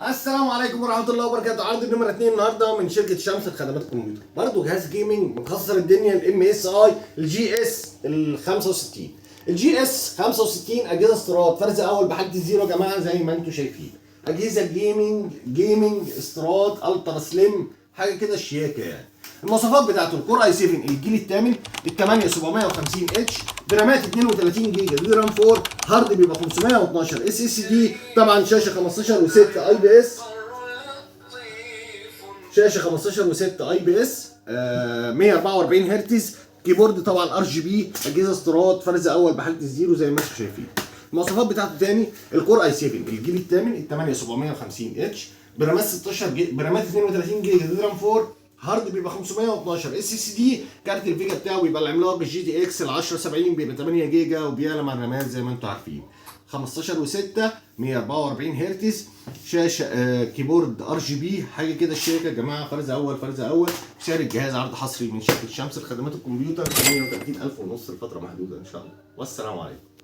السلام عليكم ورحمه الله وبركاته. عرض النمره 2 النهارده من شركه شمس لخدمات الكمبيوتر، برضه جهاز جيمنج مكسر الدنيا، الام اس اي الجي اس ال 65. الجي اس 65 اجهزه استيراد فرز اول بحد الزيرو يا جماعه، زي ما انتم شايفين. اجهزه جيمنج استيراد الترا سليم، حاجه كده شياكه يعني. المواصفات بتاعته: الكور اي 7 الجيل الثامن، ال 8 750 اتش، برامات 32 جيجا، دي رام 4، هارد بيبقى 512 اس اس دي، طبعا شاشه 15 و6 اي بي اس، شاشه 15 و6 اي بي اس، 144 هرتز، كيبورد طبعا ار جي بي، اجهزه استيراد فرز اول بحاله الزيرو زي ما انتم شايفين. المواصفات بتاعته تاني: الكور اي 7 الجيل الثامن، ال 8 750 اتش، برامات 16 جيجا، برامات 32 جيجا، دي رام 4، هارد بيبقى 512 اس اس دي، كارت الفيجا بتاعه بيبقى العملاق الجي تي اكس ال 1070 بيبقى 8 جيجا وبيعلى مع الرامات زي ما انتم عارفين. 15 و6 144 هرتز، شاشه كيبورد ار جي بي، حاجه كده شياكه يا جماعه. فرز اول. سعر الجهاز عرض حصري من شركه شمس لخدمات الكمبيوتر 38000 ونص لفتره محدوده ان شاء الله، والسلام عليكم.